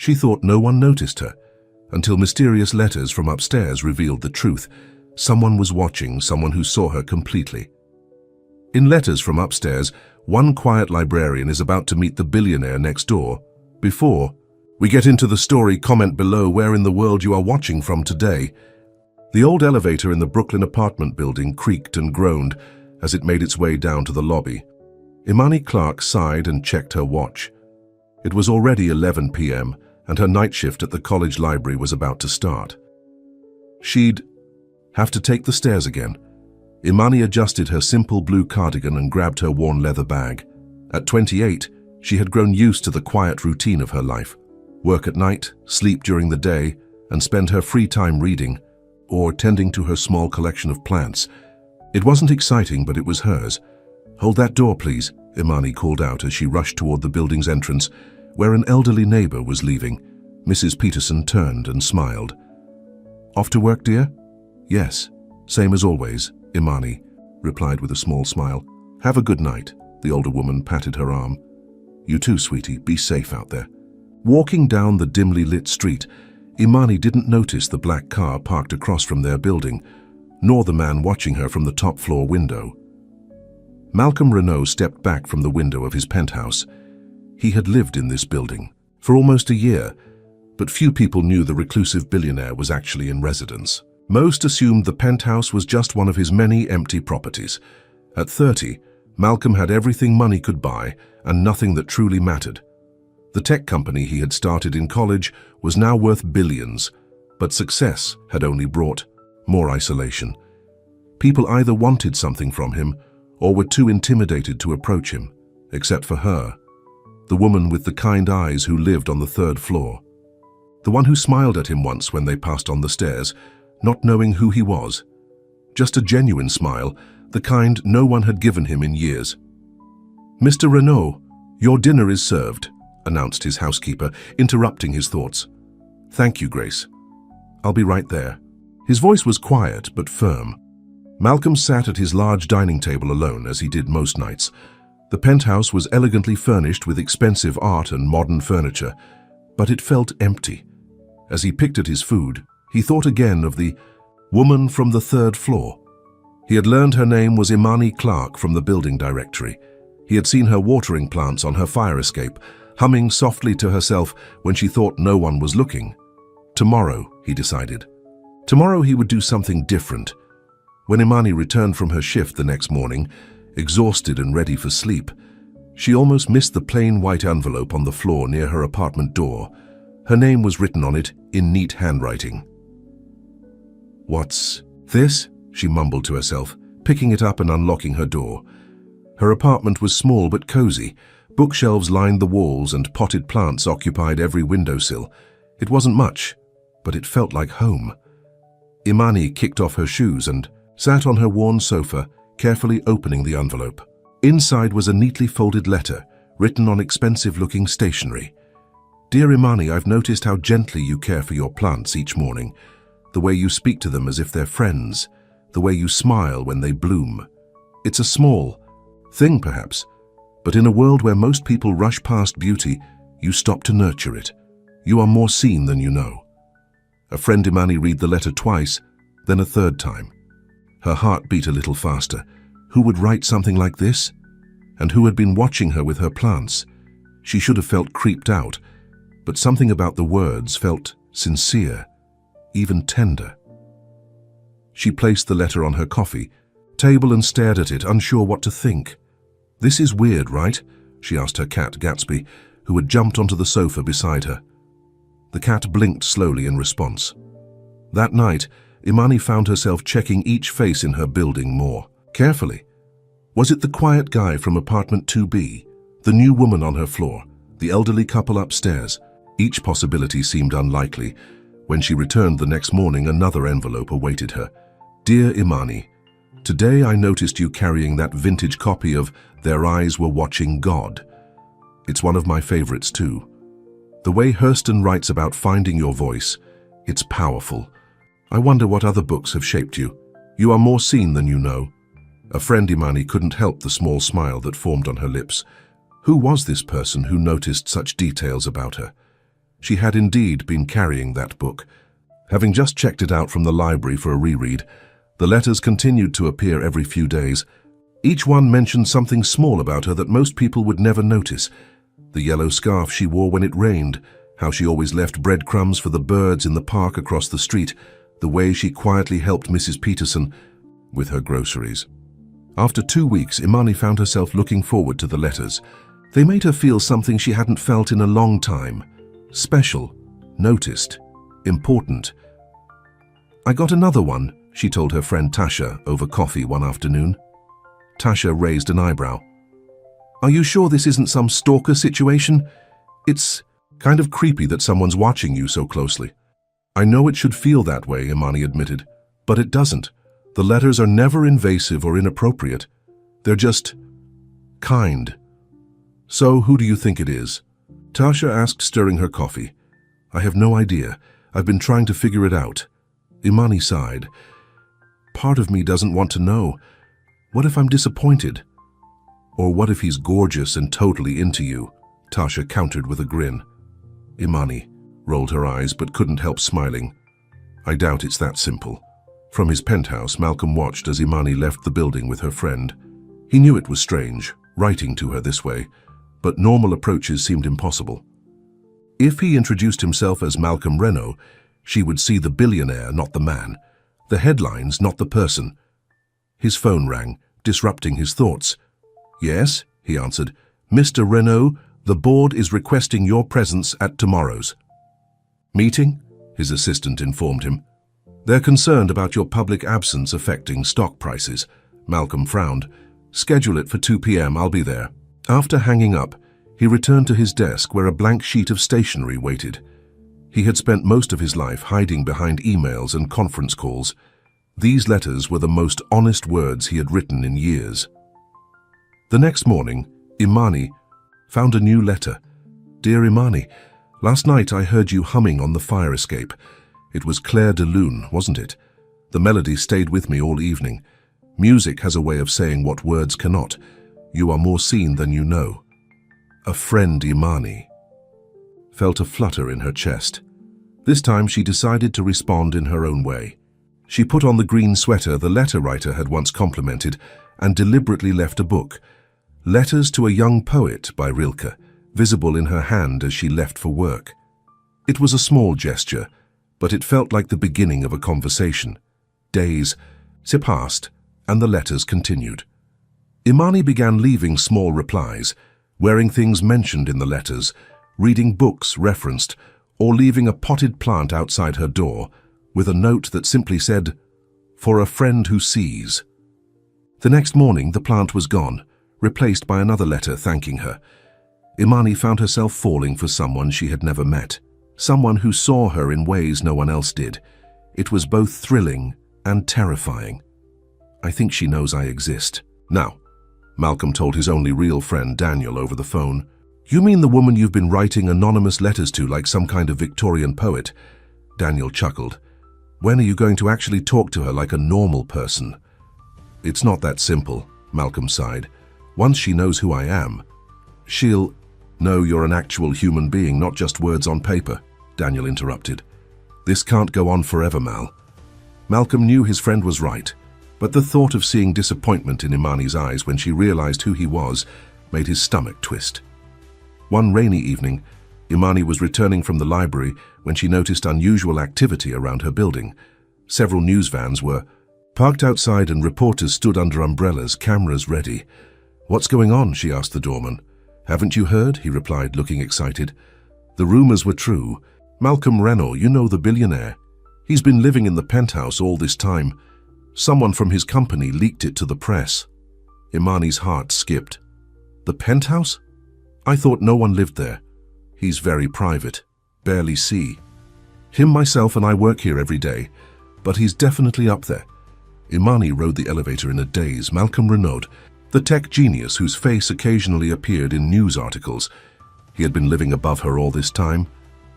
She thought no one noticed her, until mysterious letters from upstairs revealed the truth. Someone was watching, someone who saw her completely. In letters from upstairs, one quiet librarian is about to meet the billionaire next door. Before we get into the story, comment below where in the world you are watching from today. The old elevator in the Brooklyn apartment building creaked and groaned as it made its way down to the lobby. Imani Clark sighed and checked her watch. It was already 11 p.m. and her night shift at the college library was about to start. She'd have to take the stairs again. Imani adjusted her simple blue cardigan and grabbed her worn leather bag. At 28, she had grown used to the quiet routine of her life. Work at night, sleep during the day, and spend her free time reading or tending to her small collection of plants. It wasn't exciting, but it was hers. "Hold that door, please," Imani called out as she rushed toward the building's entrance, where an elderly neighbor was leaving. Mrs. Peterson turned and smiled. "Off to work, dear?" "Yes, same as always," Imani replied with a small smile. "Have a good night," the older woman patted her arm. "You too, sweetie. Be safe out there." Walking down the dimly lit street, Imani didn't notice the black car parked across from their building, nor the man watching her from the top floor window. Malcolm Renault stepped back from the window of his penthouse. He had lived in this building for almost a year, but few people knew the reclusive billionaire was actually in residence. Most assumed the penthouse was just one of his many empty properties. At 30, Malcolm had everything money could buy and nothing that truly mattered. The tech company he had started in college was now worth billions, but success had only brought more isolation. People either wanted something from him or were too intimidated to approach him, except for her, the woman with the kind eyes who lived on the third floor. The one who smiled at him once when they passed on the stairs, not knowing who he was. Just a genuine smile, the kind no one had given him in years. "Mr. Renault, your dinner is served," announced his housekeeper, interrupting his thoughts. "Thank you, Grace. I'll be right there." His voice was quiet but firm. Malcolm sat at his large dining table alone, as he did most nights. The penthouse was elegantly furnished with expensive art and modern furniture, but it felt empty. As he picked at his food, he thought again of the woman from the third floor. He had learned her name was Imani Clark from the building directory. He had seen her watering plants on her fire escape, humming softly to herself when she thought no one was looking. Tomorrow, he decided. Tomorrow he would do something different. When Imani returned from her shift the next morning, exhausted and ready for sleep, she almost missed the plain white envelope on the floor near her apartment door. Her name was written on it in neat handwriting. "What's this?" she mumbled to herself, picking it up and unlocking her door. Her apartment was small but cozy. Bookshelves lined the walls and potted plants occupied every windowsill. It wasn't much, but it felt like home. Imani kicked off her shoes and sat on her worn sofa, carefully opening the envelope. Inside was a neatly folded letter, written on expensive-looking stationery. "Dear Imani, I've noticed how gently you care for your plants each morning, the way you speak to them as if they're friends, the way you smile when they bloom. It's a small thing, perhaps, but in a world where most people rush past beauty, you stop to nurture it. You are more seen than you know." A friend Imani read the letter twice, then a third time. Her heart beat a little faster. Who would write something like this? And who had been watching her with her plants? She should have felt creeped out, but something about the words felt sincere, even tender. She placed the letter on her coffee table and stared at it, unsure what to think. "This is weird, right?" she asked her cat, Gatsby, who had jumped onto the sofa beside her. The cat blinked slowly in response. That night, Imani found herself checking each face in her building more carefully. Was it the quiet guy from apartment 2B, the new woman on her floor, the elderly couple upstairs? Each possibility seemed unlikely. When she returned the next morning, another envelope awaited her. "Dear Imani, today I noticed you carrying that vintage copy of Their Eyes Were Watching God. It's one of my favorites too. The way Hurston writes about finding your voice, it's powerful. I wonder what other books have shaped you. You are more seen than you know." A friend Imani couldn't help the small smile that formed on her lips. Who was this person who noticed such details about her? She had indeed been carrying that book. Having just checked it out from the library for a reread, the letters continued to appear every few days. Each one mentioned something small about her that most people would never notice. The yellow scarf she wore when it rained, how she always left breadcrumbs for the birds in the park across the street, the way she quietly helped Mrs. Peterson with her groceries. After 2 weeks, Imani found herself looking forward to the letters. They made her feel something she hadn't felt in a long time. Special, noticed, important. "I got another one," she told her friend Tasha over coffee one afternoon. Tasha raised an eyebrow. "Are you sure this isn't some stalker situation? It's kind of creepy that someone's watching you so closely." "I know it should feel that way," Imani admitted, "but it doesn't. The letters are never invasive or inappropriate. They're just kind." "So who do you think it is?" Tasha asked, stirring her coffee. "I have no idea. I've been trying to figure it out." Imani sighed. "Part of me doesn't want to know. What if I'm disappointed? Or what if he's gorgeous and totally into you?" Tasha countered with a grin. Imani rolled her eyes but couldn't help smiling. "I doubt it's that simple." From his penthouse, Malcolm watched as Imani left the building with her friend. He knew it was strange, writing to her this way, but normal approaches seemed impossible. If he introduced himself as Malcolm Renault, she would see the billionaire, not the man, the headlines, not the person. His phone rang, disrupting his thoughts. "Yes," he answered. "Mr. Renault, the board is requesting your presence at tomorrow's meeting," his assistant informed him. "They're concerned about your public absence affecting stock prices." Malcolm frowned. "Schedule it for 2 p.m. I'll be there." After hanging up, he returned to his desk where a blank sheet of stationery waited. He had spent most of his life hiding behind emails and conference calls. These letters were the most honest words he had written in years. The next morning, Imani found a new letter. "Dear Imani, last night I heard you humming on the fire escape. It was Claire de Lune, wasn't it? The melody stayed with me all evening. Music has a way of saying what words cannot. You are more seen than you know. A friend, Imani." Felt a flutter in her chest. This time she decided to respond in her own way. She put on the green sweater the letter writer had once complimented and deliberately left a book, Letters to a Young Poet by Rilke, visible in her hand as she left for work. It was a small gesture, but it felt like the beginning of a conversation. Days passed, and the letters continued. Imani began leaving small replies, wearing things mentioned in the letters, reading books referenced, or leaving a potted plant outside her door with a note that simply said, "For a friend who sees." The next morning, the plant was gone, replaced by another letter thanking her. Imani found herself falling for someone she had never met, someone who saw her in ways no one else did. It was both thrilling and terrifying. "I think she knows I exist now," Malcolm told his only real friend Daniel over the phone. "You mean the woman you've been writing anonymous letters to like some kind of Victorian poet?" Daniel chuckled. "When are you going to actually talk to her like a normal person?" "It's not that simple," Malcolm sighed. "Once she knows who I am, she'll..." "No, you're an actual human being, not just words on paper," Daniel interrupted. "This can't go on forever, Mal." Malcolm knew his friend was right, but the thought of seeing disappointment in Imani's eyes when she realized who he was made his stomach twist. One rainy evening, Imani was returning from the library when she noticed unusual activity around her building. Several news vans were parked outside and reporters stood under umbrellas, cameras ready. "What's going on?" she asked the doorman. "Haven't you heard?" he replied, looking excited. "The rumors were true. Malcolm Renault, you know, the billionaire. He's been living in the penthouse all this time. Someone from his company leaked it to the press." Imani's heart skipped. "The penthouse? I thought no one lived there. He's very private. Barely see him. Myself and I work here every day, but he's definitely up there." Imani rode the elevator in a daze. Malcolm Renault, the tech genius whose face occasionally appeared in news articles. He had been living above her all this time.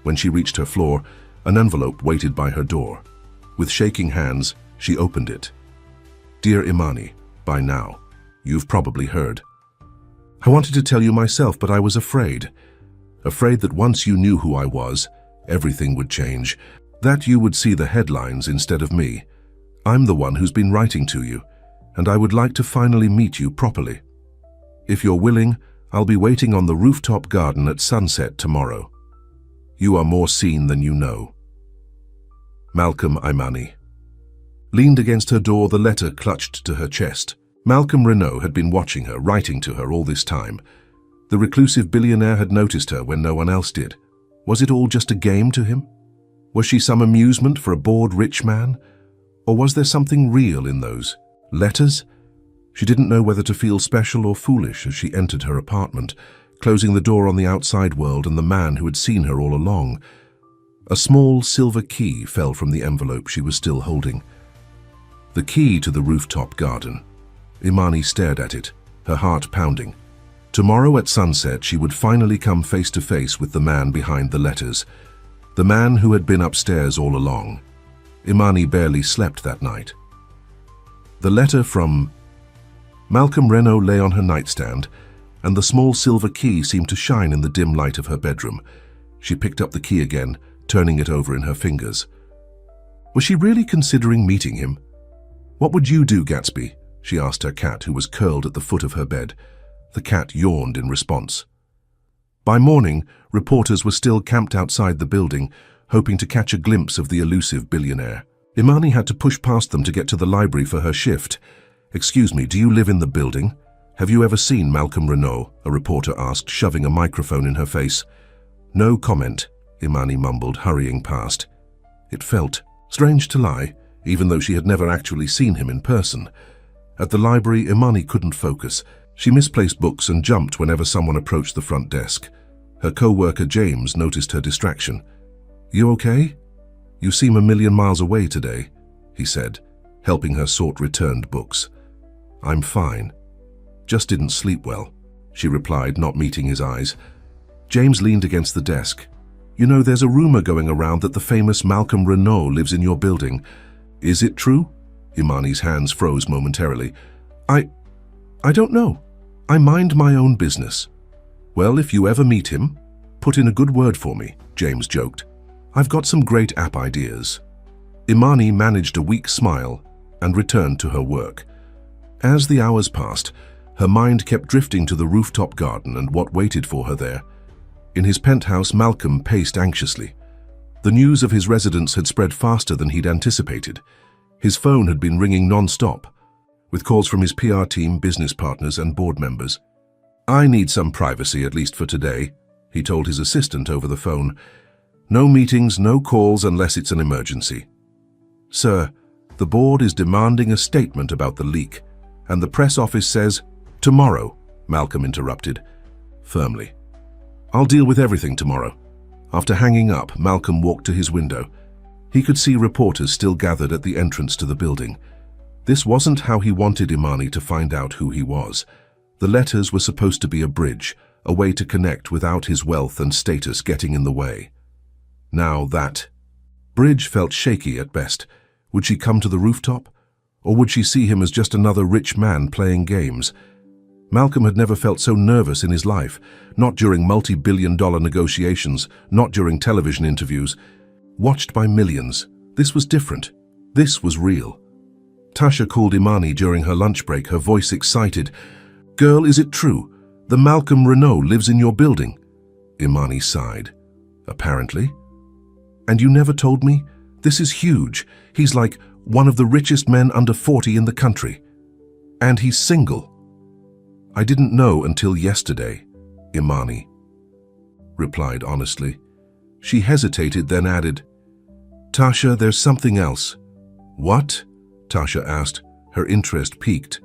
When she reached her floor, an envelope waited by her door. With shaking hands, she opened it. "Dear Imani, by now, you've probably heard. I wanted to tell you myself, but I was afraid. Afraid that once you knew who I was, Everything would change. That you would see the headlines instead of me. I'm the one who's been writing to you, and I would like to finally meet you properly. If you're willing, I'll be waiting on the rooftop garden at sunset tomorrow. You are more seen than you know. Malcolm Imani. Leaned against her door, the letter clutched to her chest. Malcolm Renault had been watching her, writing to her all this time. The reclusive billionaire had noticed her when no one else did. Was it all just a game to him? Was she some amusement for a bored rich man? Or was there something real in those letters? She didn't know whether to feel special or foolish as she entered her apartment, closing the door on the outside world and the man who had seen her all along. A small silver key fell from the envelope she was still holding. The key to the rooftop garden. Imani stared at it, her heart pounding. Tomorrow at sunset she would finally come face to face with the man behind the letters, the man who had been upstairs all along. Imani barely slept that night. The letter from Malcolm Renault lay on her nightstand, and the small silver key seemed to shine in the dim light of her bedroom. She picked up the key again, turning it over in her fingers. Was she really considering meeting him? "What would you do, Gatsby?" she asked her cat, who was curled at the foot of her bed. The cat yawned in response. By morning, reporters were still camped outside the building, hoping to catch a glimpse of the elusive billionaire. Imani had to push past them to get to the library for her shift. "Excuse me, do you live in the building? Have you ever seen Malcolm Renault?" a reporter asked, shoving a microphone in her face. "No comment," Imani mumbled, hurrying past. It felt strange to lie, even though she had never actually seen him in person. At the library, Imani couldn't focus. She misplaced books and jumped whenever someone approached the front desk. Her co-worker James noticed her distraction. "You okay? You seem a million miles away today," he said, helping her sort returned books. "I'm fine. Just didn't sleep well," she replied, not meeting his eyes. James leaned against the desk. "You know, there's a rumor going around that the famous Malcolm Renault lives in your building. Is it true?" Imani's hands froze momentarily. I don't know. I mind my own business." "Well, if you ever meet him, put in a good word for me," James joked. "I've got some great app ideas." Imani managed a weak smile and returned to her work. As the hours passed, her mind kept drifting to the rooftop garden and what waited for her there. In his penthouse, Malcolm paced anxiously. The news of his residence had spread faster than he'd anticipated. His phone had been ringing non-stop, with calls from his PR team, business partners, and board members. "I need some privacy, at least for today," he told his assistant over the phone. "No meetings, no calls unless it's an emergency." "Sir, the board is demanding a statement about the leak, and the press office says, 'Tomorrow,'" Malcolm interrupted, firmly. "I'll deal with everything tomorrow." After hanging up, Malcolm walked to his window. He could see reporters still gathered at the entrance to the building. This wasn't how he wanted Imani to find out who he was. The letters were supposed to be a bridge, a way to connect without his wealth and status getting in the way. Now that bridge felt shaky at best. Would she come to the rooftop? Or would she see him as just another rich man playing games? Malcolm had never felt so nervous in his life, not during multi-billion-dollar negotiations, not during television interviews. Watched by millions, this was different. This was real. Tasha called Imani during her lunch break, her voice excited. "Girl, is it true? The Malcolm Renault lives in your building?" Imani sighed. "Apparently." "And you never told me? This is huge. He's like one of the richest men under 40 in the country. And he's single." "I didn't know until yesterday," Imani replied honestly. She hesitated, then added, "Tasha, there's something else." "What?" Tasha asked, her interest piqued.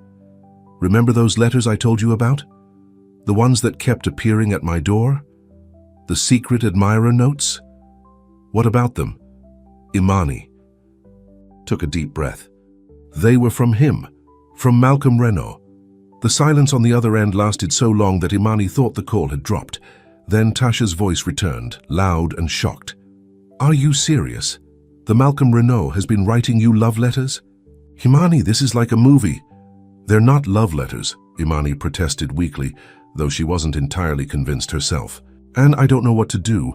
"Remember those letters I told you about? The ones that kept appearing at my door? The secret admirer notes? What about them?" Imani took a deep breath. They were from him, from Malcolm Renault. The silence on the other end lasted so long that Imani thought the call had dropped. Then Tasha's voice returned, loud and shocked. "Are you serious? The Malcolm Renault has been writing you love letters?" "Imani, this is like a movie." "They're not love letters," Imani protested weakly, though she wasn't entirely convinced herself. "And I don't know what to do.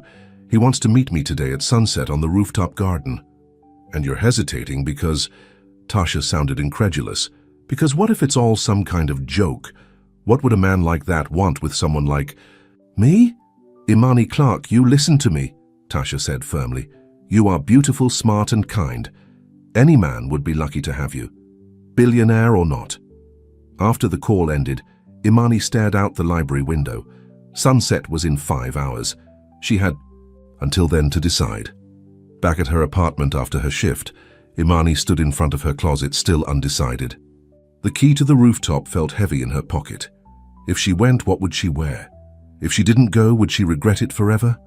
He wants to meet me today at sunset on the rooftop garden. And you're hesitating because... Tasha sounded incredulous. Because what if it's all some kind of joke? What would a man like that want with someone like... Me? Imani Clark, you listen to me, Tasha said firmly. You are beautiful, smart and kind. Any man would be lucky to have you. Billionaire or not. After the call ended, Imani stared out the library window. Sunset was in 5 hours. She had until then to decide. Back at her apartment after her shift, Imani stood in front of her closet, still undecided. The key to the rooftop felt heavy in her pocket. If she went, what would she wear? If she didn't go, would she regret it forever?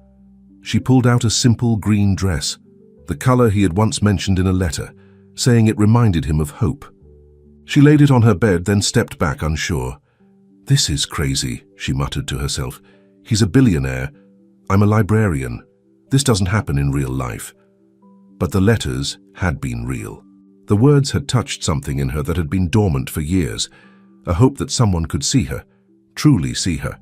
She pulled out a simple green dress, the color he had once mentioned in a letter, saying it reminded him of hope. She laid it on her bed, then stepped back unsure. This is crazy, she muttered to herself. He's a billionaire. I'm a librarian. This doesn't happen in real life. But the letters had been real. The words had touched something in her that had been dormant for years, a hope that someone could see her, truly see her.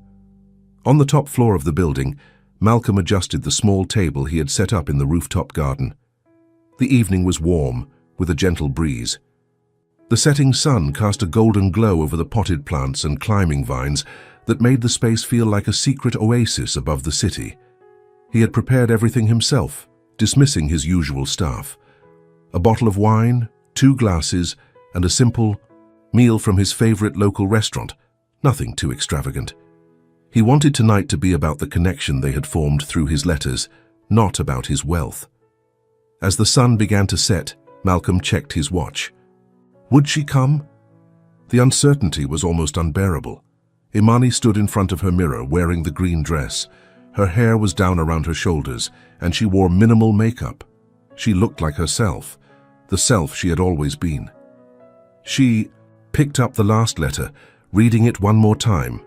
On the top floor of the building, Malcolm adjusted the small table he had set up in the rooftop garden. The evening was warm, with a gentle breeze. The setting sun cast a golden glow over the potted plants and climbing vines that made the space feel like a secret oasis above the city. He had prepared everything himself, dismissing his usual staff. A bottle of wine, 2 glasses, and a simple meal from his favorite local restaurant, nothing too extravagant. He wanted tonight to be about the connection they had formed through his letters, not about his wealth. As the sun began to set, Malcolm checked his watch. Would she come? The uncertainty was almost unbearable. Imani stood in front of her mirror wearing the green dress. Her hair was down around her shoulders, and she wore minimal makeup. She looked like herself, the self she had always been. She picked up the last letter, reading it one more time.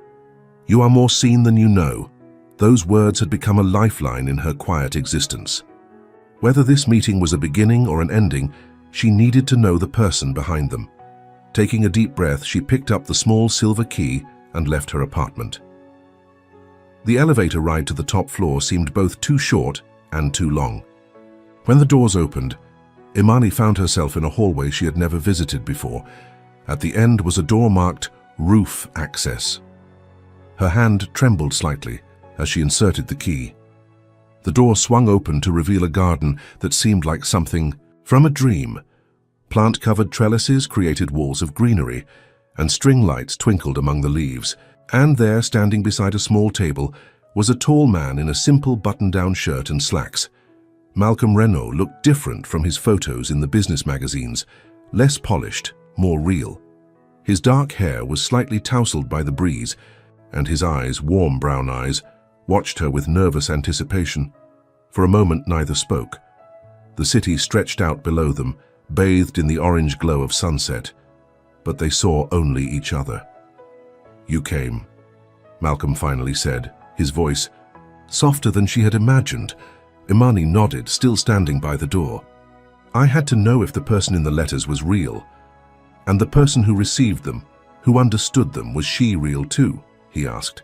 You are more seen than you know. Those words had become a lifeline in her quiet existence. Whether this meeting was a beginning or an ending, she needed to know the person behind them. Taking a deep breath, she picked up the small silver key and left her apartment. The elevator ride to the top floor seemed both too short and too long. When the doors opened, Imani found herself in a hallway she had never visited before. At the end was a door marked Roof Access. Her hand trembled slightly as she inserted the key. The door swung open to reveal a garden that seemed like something from a dream. Plant-covered trellises created walls of greenery, and string lights twinkled among the leaves. And there, standing beside a small table, was a tall man in a simple button-down shirt and slacks. Malcolm Renault looked different from his photos in the business magazines, less polished, more real. His dark hair was slightly tousled by the breeze, and his eyes, warm brown eyes, watched her with nervous anticipation. For a moment neither spoke. The city stretched out below them, bathed in the orange glow of sunset, but they saw only each other. You came, Malcolm finally said, his voice softer than she had imagined. Imani nodded, still standing by the door. I had to know if the person in the letters was real. And the person who received them, who understood them, was she real too? He asked.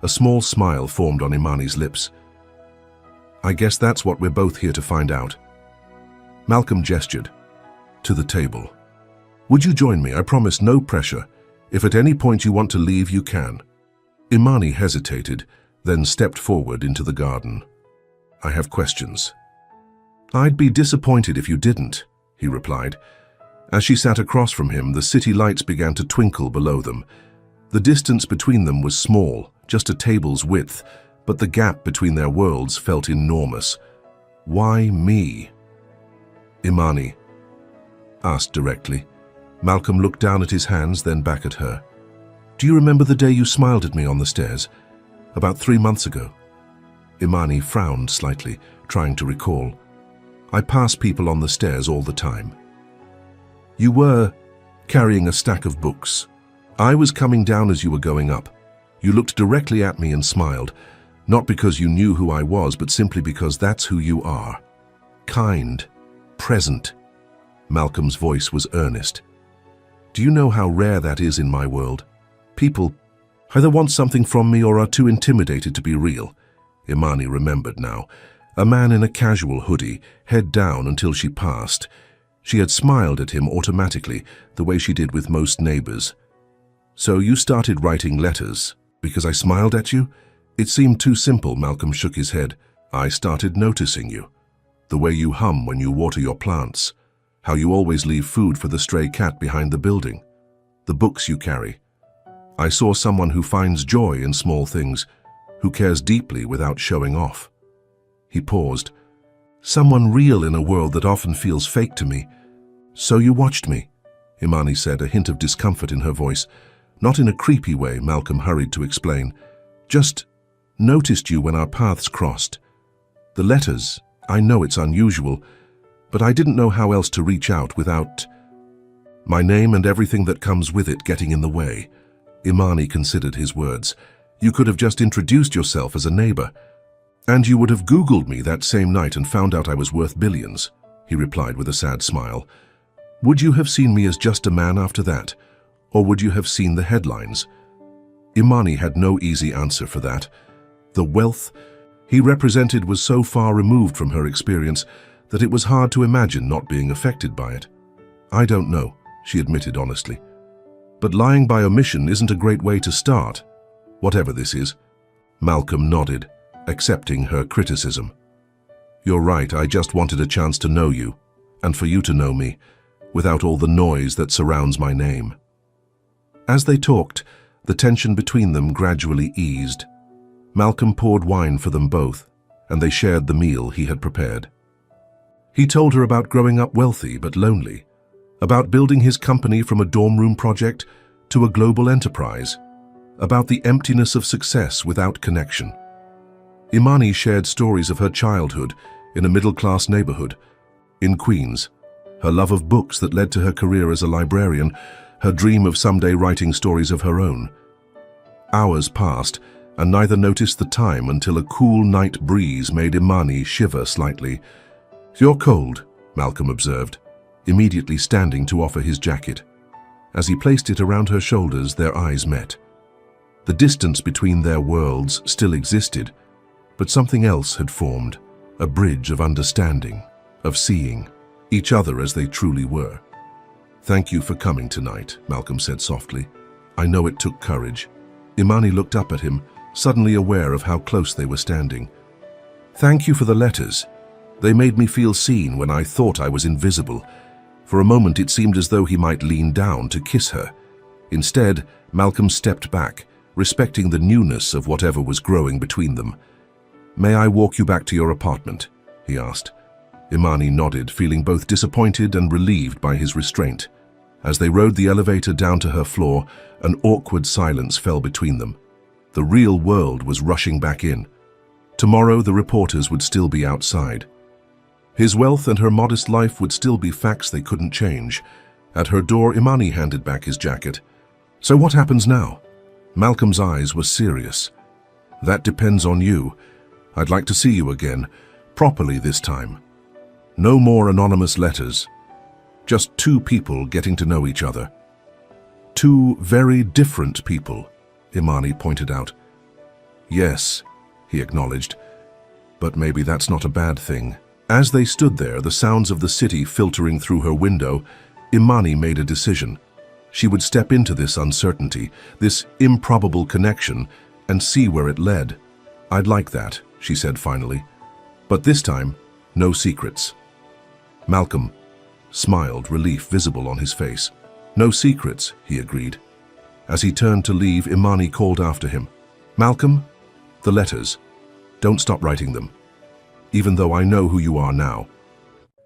A small smile formed on Imani's lips. I guess that's what we're both here to find out. Malcolm gestured to the table. Would you join me? I promise no pressure. If at any point you want to leave, you can. Imani hesitated, then stepped forward into the garden. I have questions. I'd be disappointed if you didn't, he replied. As she sat across from him, the city lights began to twinkle below them. The distance between them was small, just a table's width, but the gap between their worlds felt enormous. Why me? Imani asked directly. Malcolm looked down at his hands, then back at her. Do you remember the day you smiled at me on the stairs? About 3 months ago. Imani frowned slightly, trying to recall. I pass people on the stairs all the time. You were carrying a stack of books. I was coming down as you were going up. You looked directly at me and smiled, not because you knew who I was, but simply because that's who you are. Kind, present. Malcolm's voice was earnest. Do you know how rare that is in my world? People either want something from me or are too intimidated to be real. Imani remembered now. A man in a casual hoodie, head down until she passed. She had smiled at him automatically, the way she did with most neighbors. "So you started writing letters because I smiled at you?" It seemed too simple. Malcolm shook his head. "I started noticing you. The way you hum when you water your plants. How you always leave food for the stray cat behind the building. The books you carry. I saw someone who finds joy in small things, who cares deeply without showing off." He paused. "Someone real in a world that often feels fake to me. So you watched me," Imani said, a hint of discomfort in her voice. "Not in a creepy way," Malcolm hurried to explain. "Just noticed you when our paths crossed. The letters, I know it's unusual, but I didn't know how else to reach out without my name and everything that comes with it getting in the way." Imani considered his words. "You could have just introduced yourself as a neighbor. And you would have Googled me that same night and found out I was worth billions," he replied with a sad smile. "Would you have seen me as just a man after that? Or would you have seen the headlines?" Imani had no easy answer for that. The wealth he represented was so far removed from her experience that it was hard to imagine not being affected by it. "I don't know," she admitted honestly. "But lying by omission isn't a great way to start, whatever this is." Malcolm nodded, accepting her criticism. "You're right, I just wanted a chance to know you, and for you to know me, without all the noise that surrounds my name." As they talked, the tension between them gradually eased. Malcolm poured wine for them both, and they shared the meal he had prepared. He told her about growing up wealthy but lonely, about building his company from a dorm room project to a global enterprise, about the emptiness of success without connection. Imani shared stories of her childhood in a middle-class neighborhood in Queens, her love of books that led to her career as a librarian, her dream of someday writing stories of her own. Hours passed, and neither noticed the time until a cool night breeze made Imani shiver slightly. "You're cold," Malcolm observed, immediately standing to offer his jacket. As he placed it around her shoulders, their eyes met. The distance between their worlds still existed, but something else had formed, a bridge of understanding, of seeing each other as they truly were. "Thank you for coming tonight," Malcolm said softly. "I know it took courage." Imani looked up at him, suddenly aware of how close they were standing. "Thank you for the letters. They made me feel seen when I thought I was invisible." For a moment it seemed as though he might lean down to kiss her. Instead, Malcolm stepped back, respecting the newness of whatever was growing between them. "May I walk you back to your apartment?" he asked. Imani nodded, feeling both disappointed and relieved by his restraint. As they rode the elevator down to her floor, an awkward silence fell between them. The real world was rushing back in. Tomorrow the reporters would still be outside. His wealth and her modest life would still be facts they couldn't change. At her door, Imani handed back his jacket. "So what happens now?" Malcolm's eyes were serious. "That depends on you. I'd like to see you again, properly this time. No more anonymous letters. Just two people getting to know each other." "Two very different people," Imani pointed out. "Yes," he acknowledged, "but maybe that's not a bad thing." As they stood there, the sounds of the city filtering through her window, Imani made a decision. She would step into this uncertainty, this improbable connection, and see where it led. "I'd like that," she said finally. "But this time, no secrets." Malcolm smiled, relief visible on his face. "No secrets," he agreed. As he turned to leave, Imani called after him. "Malcolm, the letters. Don't stop writing them, even though I know who you are now."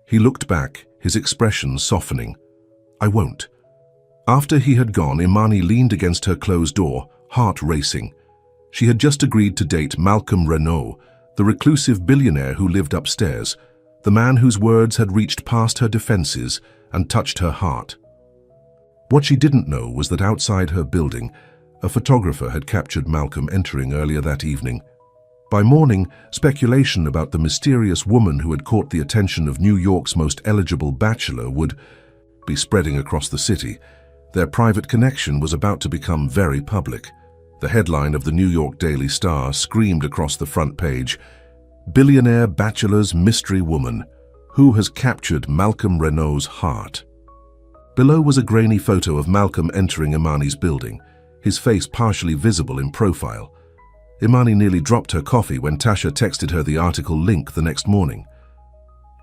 He looked back, his expression softening. "I won't." After he had gone, Imani leaned against her closed door, heart racing. She had just agreed to date Malcolm Renault, the reclusive billionaire who lived upstairs, the man whose words had reached past her defenses and touched her heart. What she didn't know was that outside her building, a photographer had captured Malcolm entering earlier that evening. By morning, speculation about the mysterious woman who had caught the attention of New York's most eligible bachelor would be spreading across the city. Their private connection was about to become very public. The headline of the New York Daily Star screamed across the front page, "Billionaire Bachelor's Mystery Woman. Who has captured Malcolm Renault's heart?" Below was a grainy photo of Malcolm entering Imani's building, his face partially visible in profile. Imani nearly dropped her coffee when Tasha texted her the article link the next morning.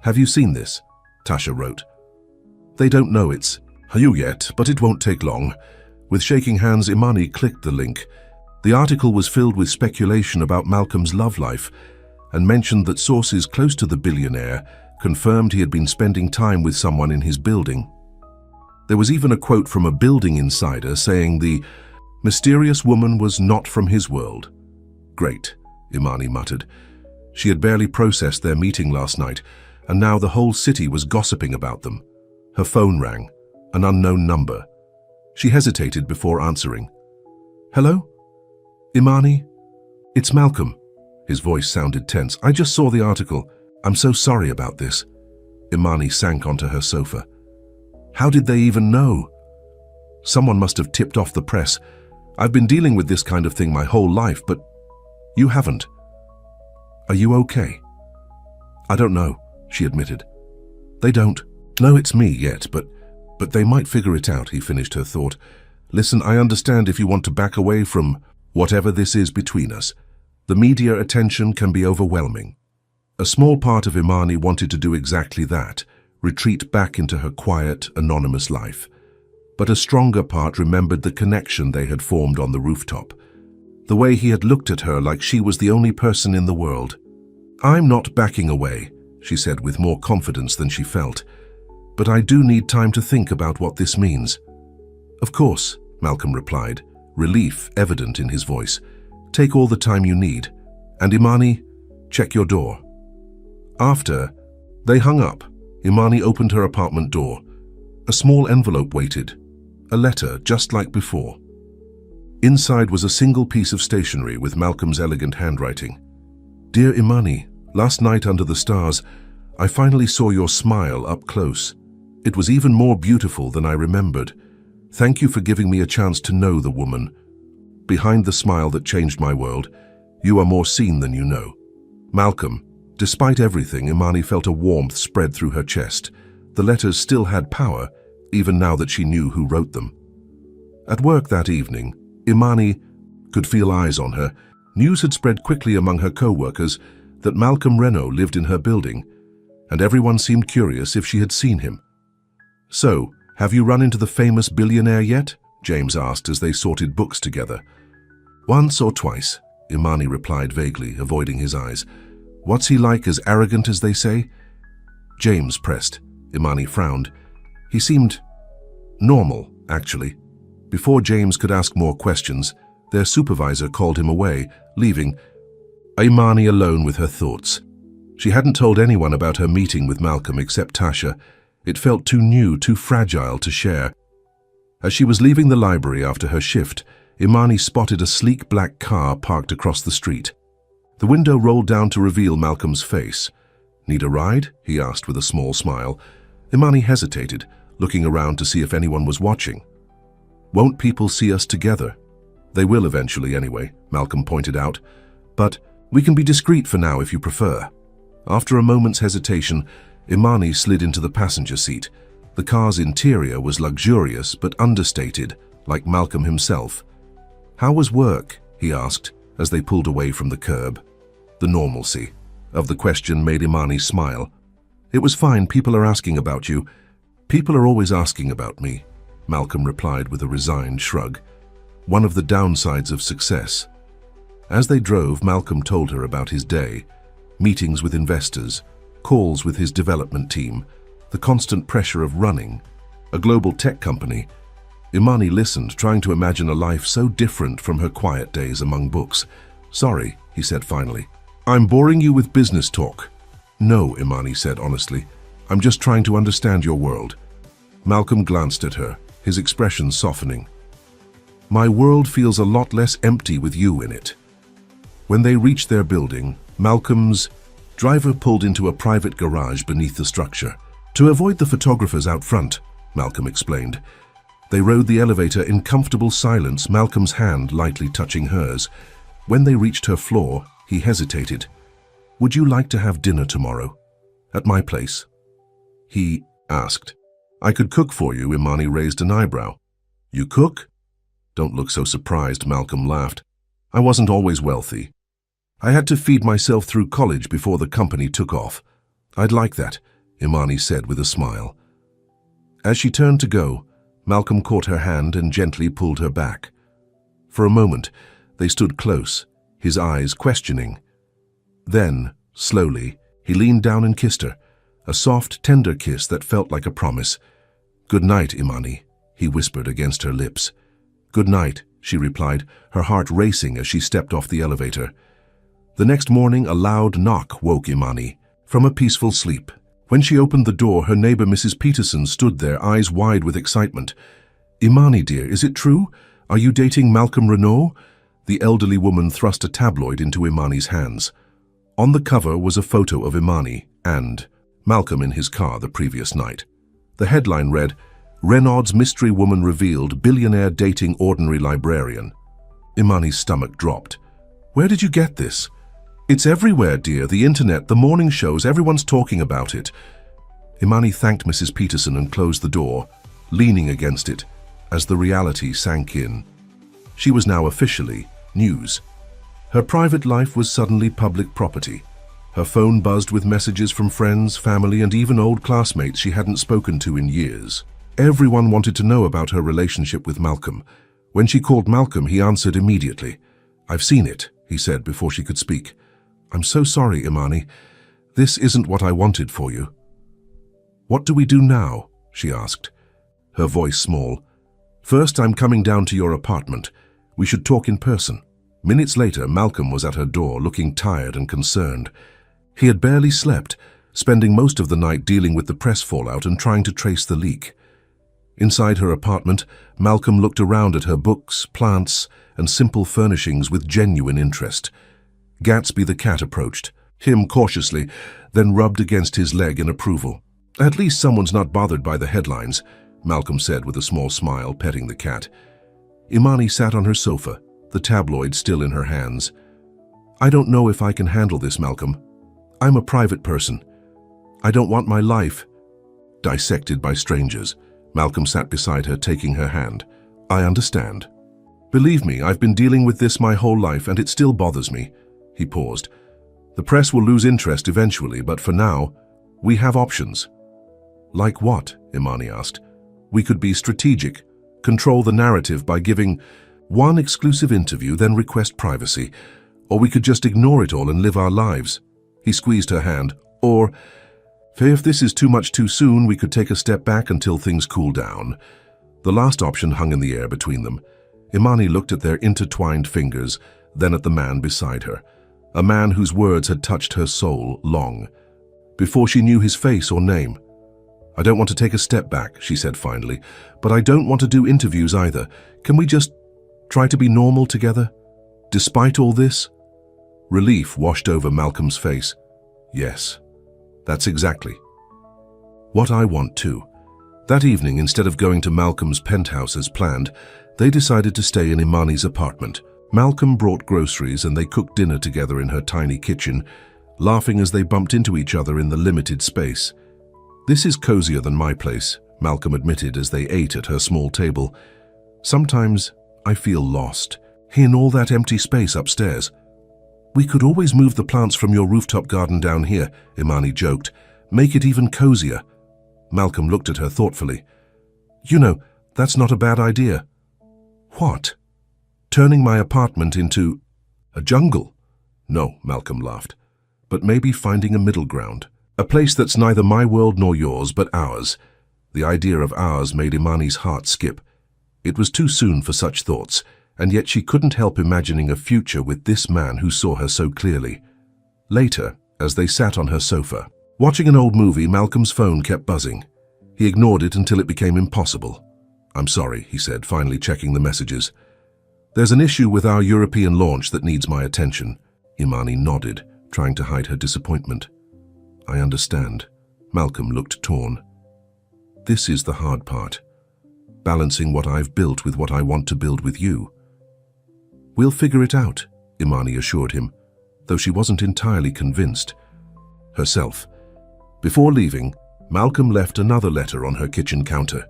"Have you seen this?" Tasha wrote. "They don't know it's you yet, but it won't take long." With shaking hands, Imani clicked the link. The article was filled with speculation about Malcolm's love life and mentioned that sources close to the billionaire confirmed he had been spending time with someone in his building. There was even a quote from a building insider saying the mysterious woman was not from his world. "Great," Imani muttered. She had barely processed their meeting last night, and now the whole city was gossiping about them. Her phone rang, an unknown number. She hesitated before answering. "Hello? Imani? It's Malcolm." His voice sounded tense. "I just saw the article. I'm so sorry about this." Imani sank onto her sofa. "How did they even know?" "Someone must have tipped off the press. I've been dealing with this kind of thing my whole life, but you haven't. Are you okay?" "I don't know," she admitted. "They don't know it's me yet, but they might figure it out," he finished her thought. "Listen, I understand if you want to back away from whatever this is between us. The media attention can be overwhelming." A small part of Imani wanted to do exactly that, retreat back into her quiet, anonymous life. But a stronger part remembered the connection they had formed on the rooftop. The way he had looked at her like she was the only person in the world. "I'm not backing away," she said with more confidence than she felt. "But I do need time to think about what this means." "Of course," Malcolm replied, relief evident in his voice. "Take all the time you need. And Imani, check your door." After they hung up, Imani opened her apartment door. A small envelope waited, a letter just like before. Inside was a single piece of stationery with Malcolm's elegant handwriting. "Dear Imani, last night under the stars, I finally saw your smile up close. It was even more beautiful than I remembered. Thank you for giving me a chance to know the woman. Behind the smile that changed my world, you are more seen than you know. Malcolm." Despite everything, Imani felt a warmth spread through her chest. The letters still had power, even now that she knew who wrote them. At work that evening, Imani could feel eyes on her. News had spread quickly among her co-workers that Malcolm Renault lived in her building, and everyone seemed curious if she had seen him. "So, have you run into the famous billionaire yet?" James asked as they sorted books together. "Once or twice," Imani replied vaguely, avoiding his eyes. "What's he like, as arrogant as they say?" James pressed. Imani frowned. He seemed normal, actually. Before James could ask more questions, their supervisor called him away, leaving Imani alone with her thoughts. She hadn't told anyone about her meeting with Malcolm except Tasha. It felt too new, too fragile to share. As she was leaving the library after her shift, Imani spotted a sleek black car parked across the street. The window rolled down to reveal Malcolm's face. "Need a ride?" he asked with a small smile. Imani hesitated, looking around to see if anyone was watching. "Won't people see us together?" "They will eventually anyway," Malcolm pointed out. "But we can be discreet for now if you prefer." After a moment's hesitation, Imani slid into the passenger seat. The car's interior was luxurious but understated, like Malcolm himself. "How was work?" he asked as they pulled away from the curb. The normalcy of the question made Imani smile. "It was fine. People are asking about you." "People are always asking about me," Malcolm replied with a resigned shrug. One of the downsides of success. As they drove, Malcolm told her about his day. Meetings with investors, calls with his development team, the constant pressure of running a global tech company. Imani listened, trying to imagine a life so different from her quiet days among books. "Sorry," he said finally. "I'm boring you with business talk." "No," Imani said honestly. "I'm just trying to understand your world." Malcolm glanced at her, his expression softening. "My world feels a lot less empty with you in it." When they reached their building, Malcolm's driver pulled into a private garage beneath the structure. "To avoid the photographers out front," Malcolm explained. They rode the elevator in comfortable silence, Malcolm's hand lightly touching hers. When they reached her floor, he hesitated. "Would you like to have dinner tomorrow? At my place?" he asked. "I could cook for you," Imani raised an eyebrow. "You cook?" "Don't look so surprised," Malcolm laughed. "I wasn't always wealthy. I had to feed myself through college before the company took off." "I'd like that," Imani said with a smile. As she turned to go, Malcolm caught her hand and gently pulled her back. For a moment, they stood close, his eyes questioning. Then, slowly, he leaned down and kissed her, a soft, tender kiss that felt like a promise. "Good night, Imani," he whispered against her lips. "Good night," she replied, her heart racing as she stepped off the elevator. The next morning, a loud knock woke Imani from a peaceful sleep. When she opened the door, her neighbor Mrs. Peterson stood there, eyes wide with excitement. "Imani, dear, is it true? Are you dating Malcolm Renault?" The elderly woman thrust a tabloid into Imani's hands. On the cover was a photo of Imani and Malcolm in his car the previous night. The headline read, "Renaud's mystery woman revealed, billionaire dating ordinary librarian." Imani's stomach dropped. "Where did you get this?" "It's everywhere, dear. The internet, the morning shows, everyone's talking about it." Imani thanked Mrs. Peterson and closed the door, leaning against it, as the reality sank in. She was now officially news. Her private life was suddenly public property. Her phone buzzed with messages from friends, family, and even old classmates she hadn't spoken to in years. Everyone wanted to know about her relationship with Malcolm. When she called Malcolm, he answered immediately. "I've seen it," he said before she could speak. "I'm so sorry, Imani. This isn't what I wanted for you." "What do we do now?" she asked, her voice small. "First, I'm coming down to your apartment. We should talk in person." Minutes later, Malcolm was at her door, looking tired and concerned. He had barely slept, spending most of the night dealing with the press fallout and trying to trace the leak. Inside her apartment, Malcolm looked around at her books, plants, and simple furnishings with genuine interest. Gatsby the cat approached him cautiously, then rubbed against his leg in approval. "At least someone's not bothered by the headlines," Malcolm said with a small smile, petting the cat. Imani sat on her sofa, the tabloid still in her hands. "I don't know if I can handle this, Malcolm. I'm a private person. I don't want my life dissected by strangers." Malcolm sat beside her, taking her hand. "I understand. Believe me, I've been dealing with this my whole life and it still bothers me." He paused. "The press will lose interest eventually, but for now, we have options." "Like what?" Imani asked. "We could be strategic, control the narrative by giving one exclusive interview, then request privacy. Or we could just ignore it all and live our lives." He squeezed her hand. "Or, if this is too much too soon, we could take a step back until things cool down." The last option hung in the air between them. Imani looked at their intertwined fingers, then at the man beside her, a man whose words had touched her soul long, before she knew his face or name. "I don't want to take a step back," she said finally, "but I don't want to do interviews either. Can we just try to be normal together? Despite all this?" Relief washed over Malcolm's face. "Yes, that's exactly what I want too." That evening, instead of going to Malcolm's penthouse as planned, they decided to stay in Imani's apartment. Malcolm brought groceries and they cooked dinner together in her tiny kitchen, laughing as they bumped into each other in the limited space. "This is cozier than my place," Malcolm admitted as they ate at her small table. "Sometimes I feel lost in all that empty space upstairs." "We could always move the plants from your rooftop garden down here," Imani joked. "Make it even cozier." Malcolm looked at her thoughtfully. "You know, that's not a bad idea." "What? Turning my apartment into a jungle?" "No," Malcolm laughed. "But maybe finding a middle ground. A place that's neither my world nor yours, but ours." The idea of ours made Imani's heart skip. It was too soon for such thoughts, and yet she couldn't help imagining a future with this man who saw her so clearly. Later, as they sat on her sofa, watching an old movie, Malcolm's phone kept buzzing. He ignored it until it became impossible. "I'm sorry," he said, finally checking the messages. "There's an issue with our European launch that needs my attention." Imani nodded, trying to hide her disappointment. "I understand." Malcolm looked torn. "This is the hard part. balancing what I've built with what I want to build with you. We'll figure it out, Imani assured him, though she wasn't entirely convinced herself. Before leaving, Malcolm left another letter on her kitchen counter.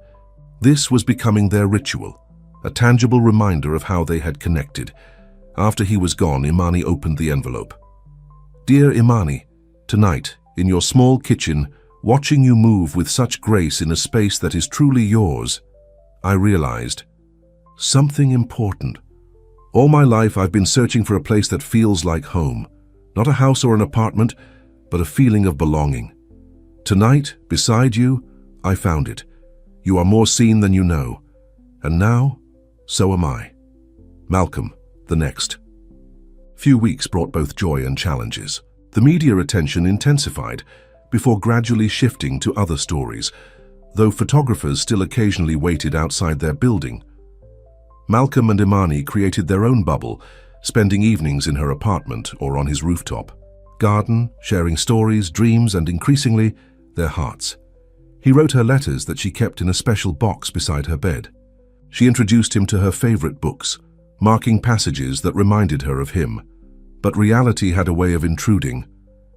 This was becoming their ritual, a tangible reminder of how they had connected. After he was gone, Imani opened the envelope. Dear Imani, tonight, in your small kitchen, watching you move with such grace in a space that is truly yours, I realized something important. All my life I've been searching for a place that feels like home, not a house or an apartment, but a feeling of belonging. Tonight, beside you, I found it. You are more seen than you know. And now, so am I. Malcolm, the next. Few weeks brought both joy and challenges. The media attention intensified before gradually shifting to other stories, though photographers still occasionally waited outside their building. Malcolm and Imani created their own bubble, spending evenings in her apartment or on his rooftop. Garden, sharing stories, dreams, and increasingly, their hearts. He wrote her letters that she kept in a special box beside her bed. She introduced him to her favorite books, marking passages that reminded her of him. But reality had a way of intruding.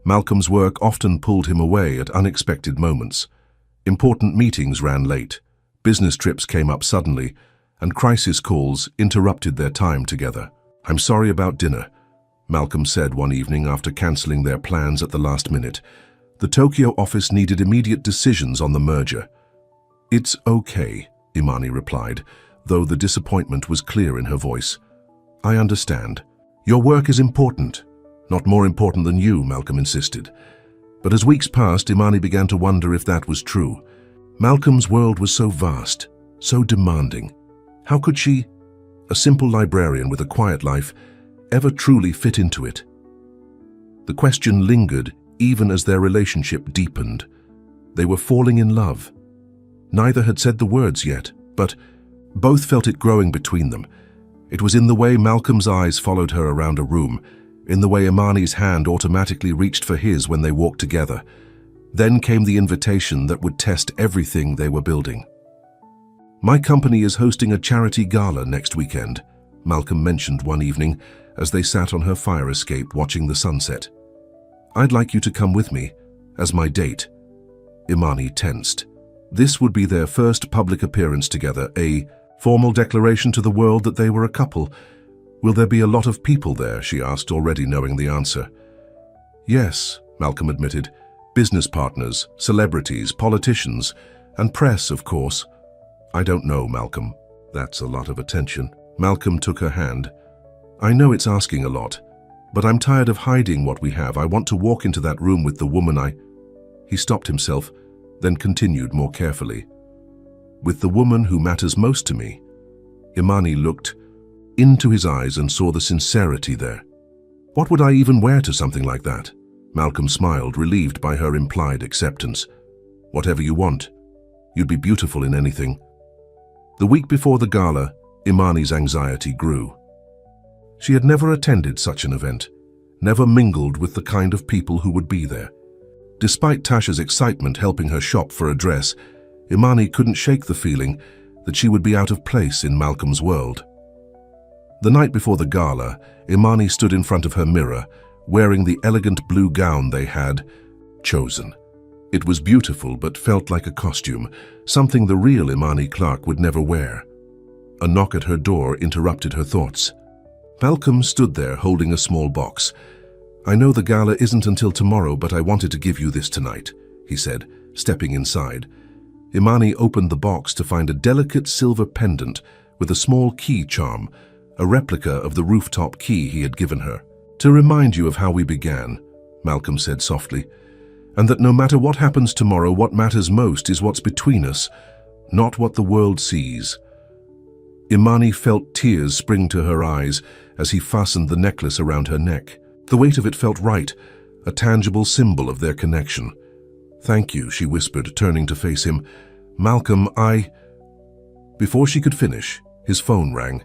Malcolm's work often pulled him away at unexpected moments. Important meetings ran late, business trips came up suddenly, and crisis calls interrupted their time together. I'm sorry about dinner, Malcolm said one evening after cancelling their plans at the last minute. The Tokyo office needed immediate decisions on the merger. It's okay, Imani replied, though the disappointment was clear in her voice. I understand. Your work is important. Not more important than you, Malcolm insisted. But as weeks passed, Imani began to wonder if that was true. Malcolm's world was so vast, so demanding. How could she, a simple librarian with a quiet life, ever truly fit into it? The question lingered even as their relationship deepened. They were falling in love. Neither had said the words yet, but both felt it growing between them. It was in the way Malcolm's eyes followed her around a room, in the way Imani's hand automatically reached for his when they walked together. Then came the invitation that would test everything they were building. My company is hosting a charity gala next weekend, Malcolm mentioned one evening as they sat on her fire escape watching the sunset. I'd like you to come with me, as my date. Imani tensed. This would be their first public appearance together, a formal declaration to the world that they were a couple. Will there be a lot of people there, she asked, already knowing the answer. Yes, Malcolm admitted. Business partners, celebrities, politicians, and press, of course. I don't know, Malcolm. That's a lot of attention. Malcolm took her hand. I know it's asking a lot, but I'm tired of hiding what we have. I want to walk into that room with the woman He stopped himself, then continued more carefully. With the woman who matters most to me. Imani looked into his eyes and saw the sincerity there. What would I even wear to something like that? Malcolm smiled, relieved by her implied acceptance. Whatever you want. You'd be beautiful in anything. The week before the gala, Imani's anxiety grew. She had never attended such an event, never mingled with the kind of people who would be there. Despite Tasha's excitement helping her shop for a dress, Imani couldn't shake the feeling that she would be out of place in Malcolm's world. The night before the gala, Imani stood in front of her mirror, wearing the elegant blue gown they had chosen. It was beautiful but felt like a costume, something the real Imani Clark would never wear. A knock at her door interrupted her thoughts. Malcolm stood there holding a small box. I know the gala isn't until tomorrow, but I wanted to give you this tonight, he said, stepping inside. Imani opened the box to find a delicate silver pendant with a small key charm, a replica of the rooftop key he had given her. To remind you of how we began, Malcolm said softly, and that no matter what happens tomorrow, what matters most is what's between us, not what the world sees. Imani felt tears spring to her eyes as he fastened the necklace around her neck. The weight of it felt right, a tangible symbol of their connection. Thank you, she whispered, turning to face him. Malcolm, Before she could finish, his phone rang.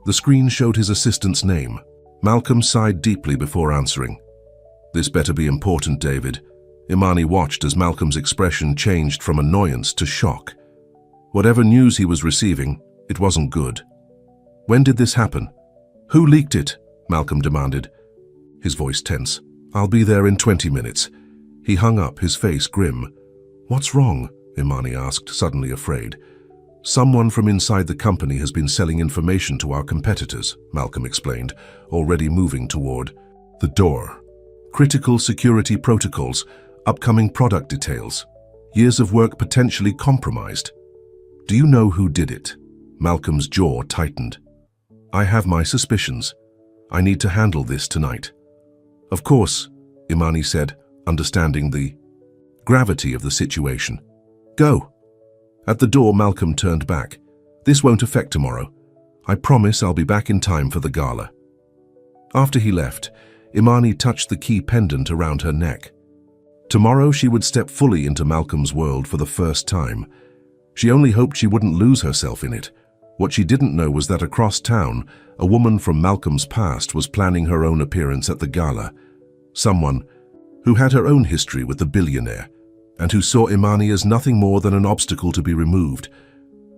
The screen showed his assistant's name. Malcolm sighed deeply before answering. This better be important, David. Imani watched as Malcolm's expression changed from annoyance to shock. Whatever news he was receiving, it wasn't good. When did this happen? Who leaked it? Malcolm demanded, his voice tense. I'll be there in 20 minutes. He hung up, his face grim. What's wrong? Imani asked, suddenly afraid. Someone from inside the company has been selling information to our competitors, Malcolm explained, already moving toward the door. Critical security protocols, upcoming product details, years of work potentially compromised. Do you know who did it? Malcolm's jaw tightened. I have my suspicions. I need to handle this tonight. Of course, Imani said, understanding the gravity of the situation. Go. At the door, Malcolm turned back. This won't affect tomorrow. I promise I'll be back in time for the gala. After he left, Imani touched the key pendant around her neck. Tomorrow she would step fully into Malcolm's world for the first time. She only hoped she wouldn't lose herself in it. What she didn't know was that across town, a woman from Malcolm's past was planning her own appearance at the gala. Someone who had her own history with the billionaire, and who saw Imani as nothing more than an obstacle to be removed.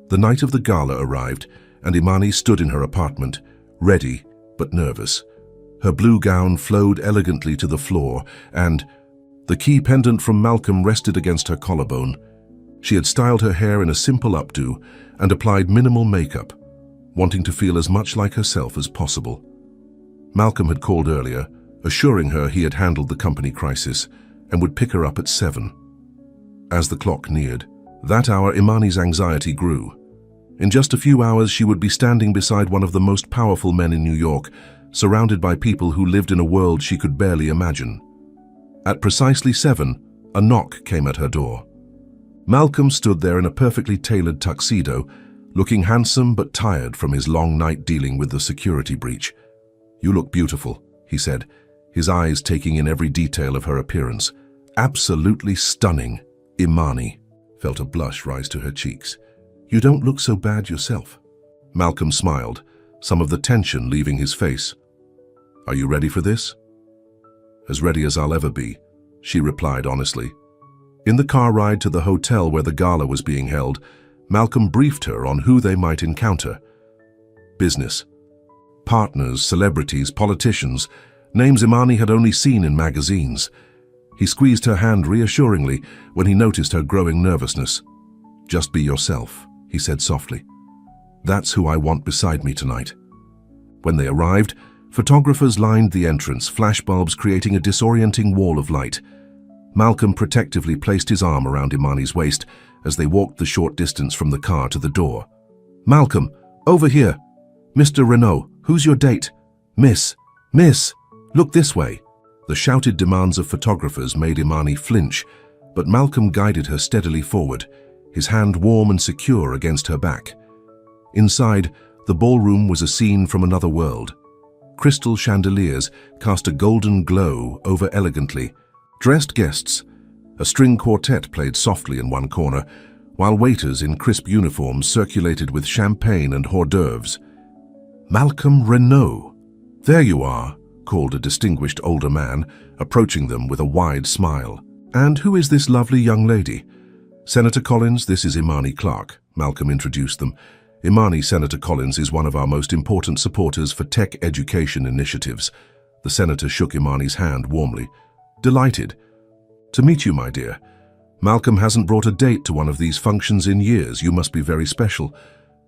The night of the gala arrived, and Imani stood in her apartment, ready but nervous. Her blue gown flowed elegantly to the floor, and the key pendant from Malcolm rested against her collarbone. She had styled her hair in a simple updo and applied minimal makeup, wanting to feel as much like herself as possible. Malcolm had called earlier, assuring her he had handled the company crisis and would pick her up at 7. As the clock neared, that hour Imani's anxiety grew. In just a few hours she would be standing beside one of the most powerful men in New York, surrounded by people who lived in a world she could barely imagine. At precisely 7, a knock came at her door. Malcolm stood there in a perfectly tailored tuxedo, looking handsome but tired from his long night dealing with the security breach. You look beautiful, he said, his eyes taking in every detail of her appearance. Absolutely stunning. Imani felt a blush rise to her cheeks. You don't look so bad yourself. Malcolm smiled, some of the tension leaving his face. Are you ready for this? As ready as I'll ever be, she replied honestly. In the car ride to the hotel where the gala was being held, Malcolm briefed her on who they might encounter. Business. Partners, celebrities, politicians, names Imani had only seen in magazines. He squeezed her hand reassuringly when he noticed her growing nervousness. Just be yourself, he said softly. That's who I want beside me tonight. When they arrived, photographers lined the entrance, flashbulbs creating a disorienting wall of light. Malcolm protectively placed his arm around Imani's waist as they walked the short distance from the car to the door. Malcolm, over here. Mr. Renault, who's your date? Miss, look this way. The shouted demands of photographers made Imani flinch, but Malcolm guided her steadily forward, his hand warm and secure against her back. Inside, the ballroom was a scene from another world. Crystal chandeliers cast a golden glow over elegantly. Dressed guests, a string quartet played softly in one corner, while waiters in crisp uniforms circulated with champagne and hors d'oeuvres. Malcolm Renault. There you are, called a distinguished older man, approaching them with a wide smile. And who is this lovely young lady? Senator Collins, this is Imani Clark, Malcolm introduced them. Imani, Senator Collins, is one of our most important supporters for tech education initiatives. The senator shook Imani's hand warmly. Delighted. To meet you, my dear. Malcolm hasn't brought a date to one of these functions in years. You must be very special.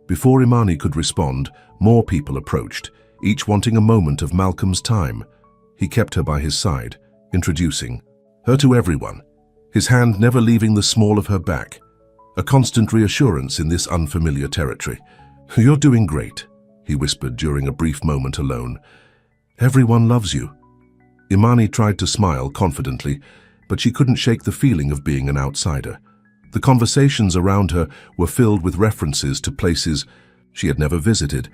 Before Imani could respond, more people approached, each wanting a moment of Malcolm's time. He kept her by his side, introducing her to everyone, his hand never leaving the small of her back. A constant reassurance in this unfamiliar territory. You're doing great, he whispered during a brief moment alone. Everyone loves you. Imani tried to smile confidently, but she couldn't shake the feeling of being an outsider. The conversations around her were filled with references to places she had never visited,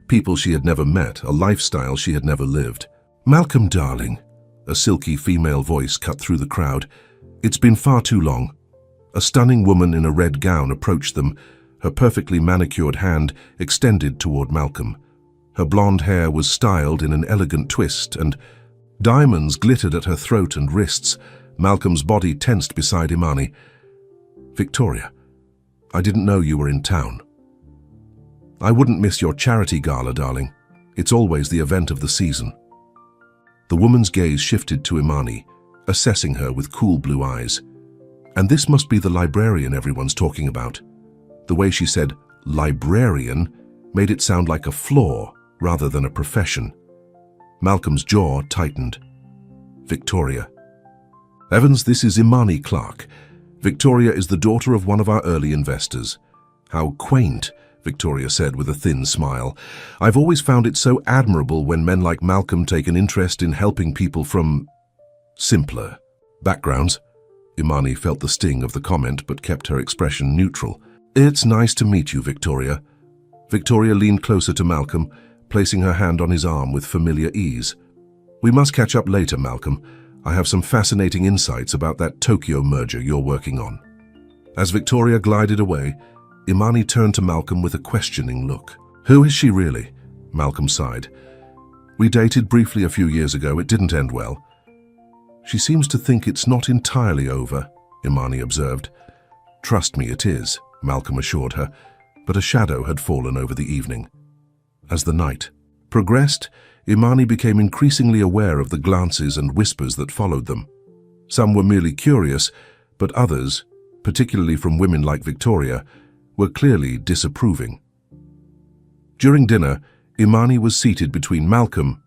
people she had never met, a lifestyle she had never lived. Malcolm, darling, a silky female voice cut through the crowd. It's been far too long. A stunning woman in a red gown approached them, her perfectly manicured hand extended toward Malcolm. Her blonde hair was styled in an elegant twist, and diamonds glittered at her throat and wrists. Malcolm's body tensed beside Imani. Victoria. I didn't know you were in town. I wouldn't miss your charity gala, darling. It's always the event of the season. The woman's gaze shifted to Imani, assessing her with cool blue eyes. And this must be the librarian everyone's talking about. The way she said librarian made it sound like a flaw rather than a profession. Malcolm's jaw tightened. Victoria. Evans, this is Imani Clark. Victoria is the daughter of one of our early investors. How quaint, Victoria said with a thin smile. I've always found it so admirable when men like Malcolm take an interest in helping people from simpler backgrounds. Imani felt the sting of the comment but kept her expression neutral. It's nice to meet you, Victoria. Victoria leaned closer to Malcolm, placing her hand on his arm with familiar ease. We must catch up later, Malcolm. I have some fascinating insights about that Tokyo merger you're working on. As Victoria glided away, Imani turned to Malcolm with a questioning look. Who is she really? Malcolm sighed. We dated briefly a few years ago. It didn't end well. She seems to think it's not entirely over, Imani observed. Trust me, it is, Malcolm assured her, but a shadow had fallen over the evening. As the night progressed, Imani became increasingly aware of the glances and whispers that followed them. Some were merely curious, but others, particularly from women like Victoria, were clearly disapproving. During dinner, Imani was seated between Malcolm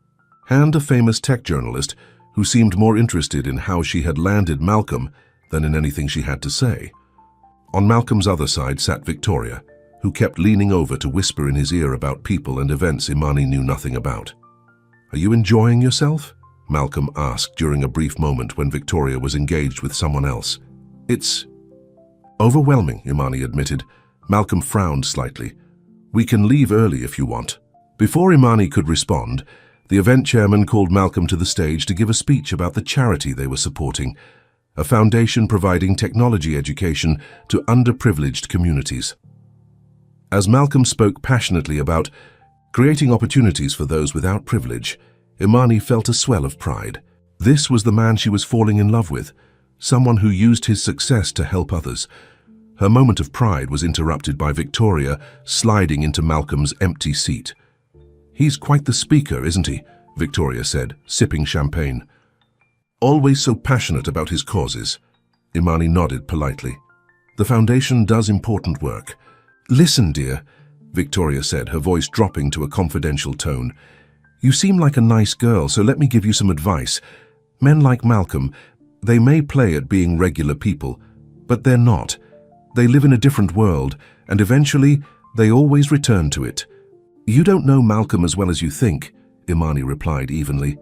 and a famous tech journalist who seemed more interested in how she had landed Malcolm than in anything she had to say. On Malcolm's other side sat Victoria, who kept leaning over to whisper in his ear about people and events Imani knew nothing about. Are you enjoying yourself? Malcolm asked during a brief moment when Victoria was engaged with someone else. It's overwhelming, Imani admitted. Malcolm frowned slightly. We can leave early if you want. Before Imani could respond, the event chairman called Malcolm to the stage to give a speech about the charity they were supporting, a foundation providing technology education to underprivileged communities. As Malcolm spoke passionately about creating opportunities for those without privilege, Imani felt a swell of pride. This was the man she was falling in love with, someone who used his success to help others. Her moment of pride was interrupted by Victoria sliding into Malcolm's empty seat. He's quite the speaker, isn't he? Victoria said, sipping champagne. Always so passionate about his causes. Imani nodded politely. The foundation does important work. Listen, dear, Victoria said, her voice dropping to a confidential tone. You seem like a nice girl, so let me give you some advice. Men like Malcolm, they may play at being regular people, but they're not. They live in a different world, and eventually, they always return to it. You don't know Malcolm as well as you think, Imani replied evenly.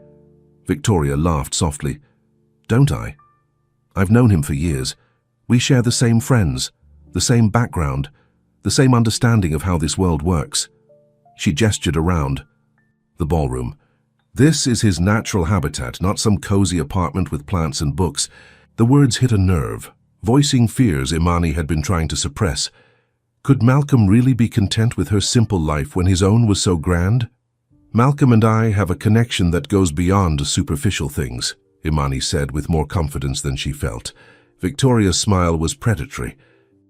Victoria laughed softly. Don't I? I've known him for years. We share the same friends, the same background, the same understanding of how this world works. She gestured around. The ballroom. This is his natural habitat, not some cozy apartment with plants and books. The words hit a nerve, voicing fears Imani had been trying to suppress. Could Malcolm really be content with her simple life when his own was so grand? Malcolm and I have a connection that goes beyond superficial things, Imani said with more confidence than she felt. Victoria's smile was predatory.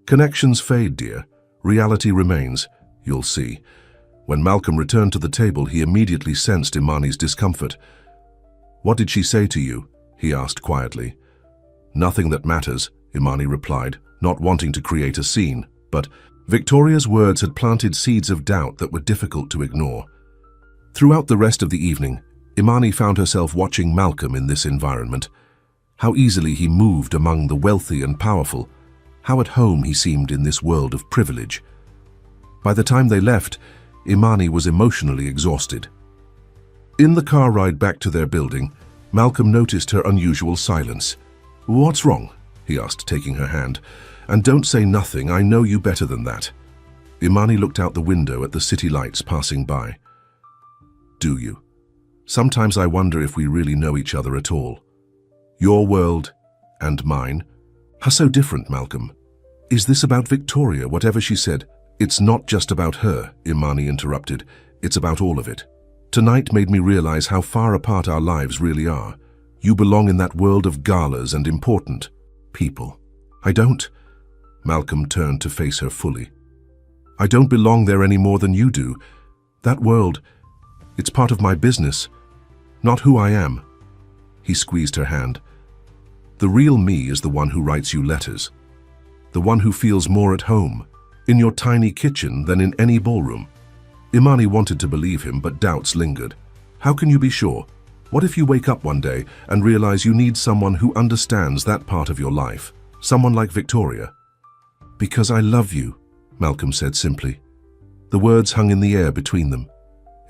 Connections fade, dear. Reality remains. You'll see. When Malcolm returned to the table, he immediately sensed Imani's discomfort. What did she say to you? He asked quietly. Nothing that matters, Imani replied, not wanting to create a scene. But Victoria's words had planted seeds of doubt that were difficult to ignore. Throughout the rest of the evening, Imani found herself watching Malcolm in this environment. How easily he moved among the wealthy and powerful. How at home he seemed in this world of privilege. By the time they left, Imani was emotionally exhausted. In the car ride back to their building, Malcolm noticed her unusual silence. What's wrong? He asked, taking her hand. And don't say nothing, I know you better than that. Imani looked out the window at the city lights passing by. Do you? Sometimes I wonder if we really know each other at all. Your world and mine. How so different, Malcolm? Is this about Victoria, whatever she said? It's not just about her, Imani interrupted. It's about all of it. Tonight made me realize how far apart our lives really are. You belong in that world of galas and important people. I don't. Malcolm turned to face her fully. I don't belong there any more than you do. That world, it's part of my business, not who I am. He squeezed her hand. The real me is the one who writes you letters. The one who feels more at home in your tiny kitchen than in any ballroom. Imani wanted to believe him, but doubts lingered. How can you be sure? What if you wake up one day and realize you need someone who understands that part of your life? Someone like Victoria? Because I love you, Malcolm said simply. The words hung in the air between them.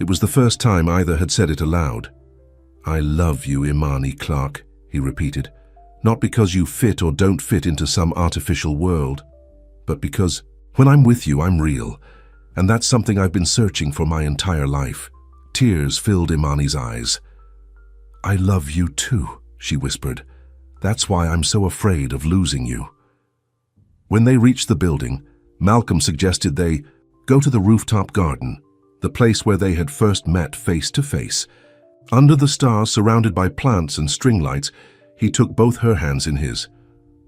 It was the first time either had said it aloud. I love you, Imani Clark, he repeated. Not because you fit or don't fit into some artificial world, but because when I'm with you, I'm real. And that's something I've been searching for my entire life. Tears filled Imani's eyes. I love you too, she whispered. That's why I'm so afraid of losing you. When they reached the building, Malcolm suggested they go to the rooftop garden, the place where they had first met face to face. Under the stars, surrounded by plants and string lights, he took both her hands in his.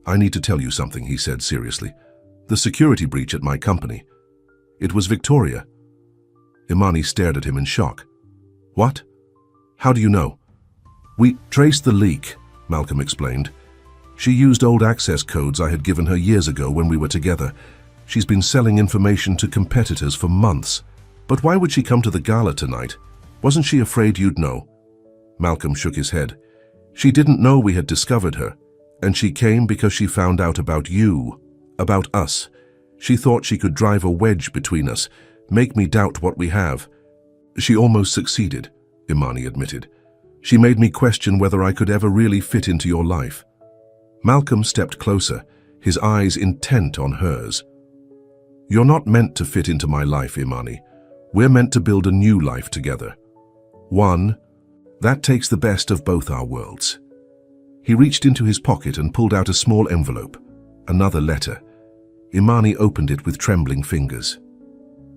I need to tell you something, he said seriously. The security breach at my company. It was Victoria. Imani stared at him in shock. What? How do you know? We traced the leak, Malcolm explained. She used old access codes I had given her years ago when we were together. She's been selling information to competitors for months. But why would she come to the gala tonight? Wasn't she afraid you'd know? Malcolm shook his head. She didn't know we had discovered her, and she came because she found out about you, about us. She thought she could drive a wedge between us, make me doubt what we have. She almost succeeded, Imani admitted. She made me question whether I could ever really fit into your life. Malcolm stepped closer, his eyes intent on hers. You're not meant to fit into my life, Imani. We're meant to build a new life together. One that takes the best of both our worlds. He reached into his pocket and pulled out a small envelope, another letter. Imani opened it with trembling fingers.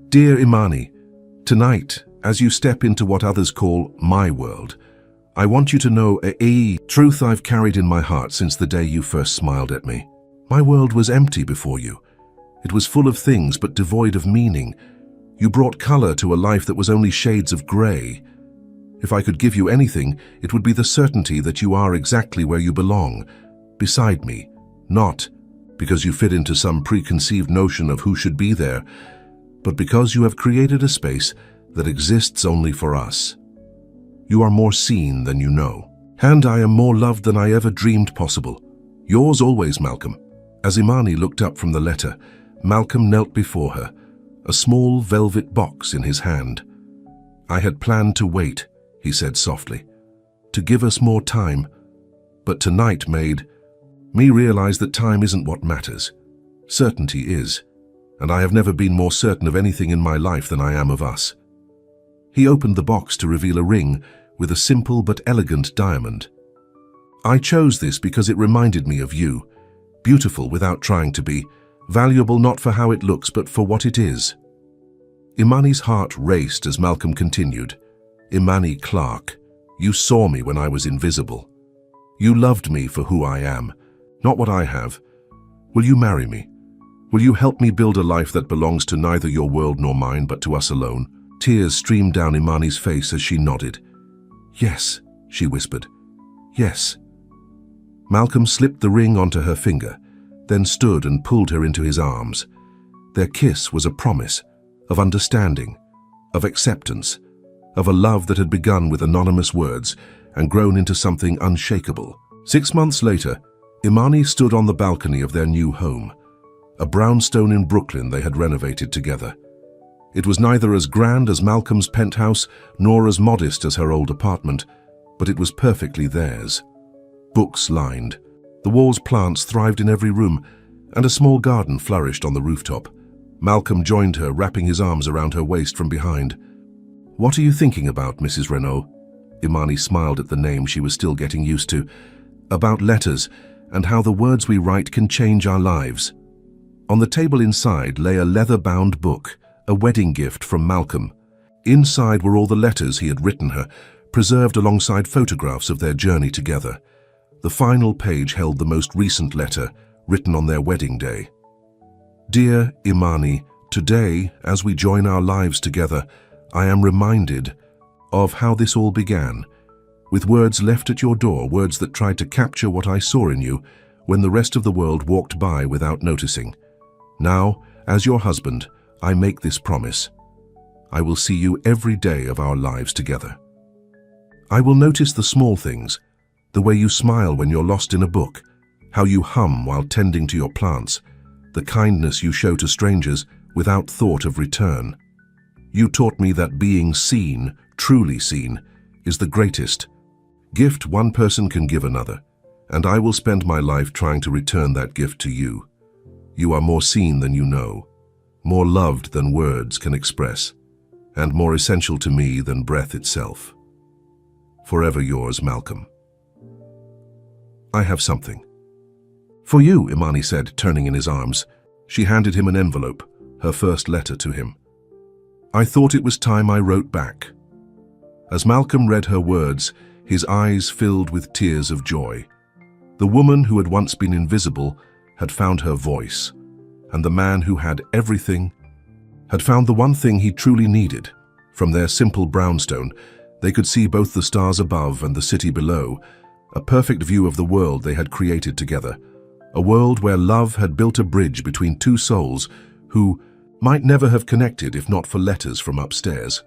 Dear Imani, tonight, as you step into what others call my world, I want you to know a truth I've carried in my heart since the day you first smiled at me. My world was empty before you. It was full of things but devoid of meaning. You brought color to a life that was only shades of gray. If I could give you anything, it would be the certainty that you are exactly where you belong, beside me, not because you fit into some preconceived notion of who should be there, but because you have created a space that exists only for us. You are more seen than you know, and I am more loved than I ever dreamed possible. Yours always, Malcolm. As Imani looked up from the letter, Malcolm knelt before her, a small velvet box in his hand. I had planned to wait, he said softly, to give us more time, but tonight made me realize that time isn't what matters. Certainty is, and I have never been more certain of anything in my life than I am of us. He opened the box to reveal a ring with a simple but elegant diamond. I chose this because it reminded me of you, beautiful without trying to be, valuable not for how it looks but for what it is. Imani's heart raced as Malcolm continued. Imani Clark, you saw me when I was invisible. You loved me for who I am, not what I have. Will you marry me? Will you help me build a life that belongs to neither your world nor mine, but to us alone? Tears streamed down Imani's face as she nodded. Yes, she whispered. Yes. Malcolm slipped the ring onto her finger, then stood and pulled her into his arms. Their kiss was a promise of understanding, of acceptance, of a love that had begun with anonymous words and grown into something unshakable. 6 months later, Imani stood on the balcony of their new home, a brownstone in Brooklyn they had renovated together. It was neither as grand as Malcolm's penthouse nor as modest as her old apartment, but it was perfectly theirs. Books lined, the walls plants thrived in every room, and a small garden flourished on the rooftop. Malcolm joined her, wrapping his arms around her waist from behind. What are you thinking about, Mrs. Renault? Imani smiled at the name she was still getting used to. About letters, and how the words we write can change our lives. On the table inside lay a leather-bound book, a wedding gift from Malcolm. Inside were all the letters he had written her, preserved alongside photographs of their journey together. The final page held the most recent letter, written on their wedding day. Dear Imani, today, as we join our lives together, I am reminded of how this all began, with words left at your door, words that tried to capture what I saw in you when the rest of the world walked by without noticing. Now, as your husband, I make this promise. I will see you every day of our lives together. I will notice the small things, the way you smile when you're lost in a book, how you hum while tending to your plants, the kindness you show to strangers without thought of return. You taught me that being seen, truly seen, is the greatest gift one person can give another, and I will spend my life trying to return that gift to you. You are more seen than you know, more loved than words can express, and more essential to me than breath itself. Forever yours, Malcolm. I have something. For you, Imani said, turning in his arms. She handed him an envelope, her first letter to him. I thought it was time I wrote back. As Malcolm read her words, his eyes filled with tears of joy. The woman who had once been invisible had found her voice, and the man who had everything had found the one thing he truly needed. From their simple brownstone, they could see both the stars above and the city below, a perfect view of the world they had created together, a world where love had built a bridge between two souls who might never have connected if not for letters from upstairs.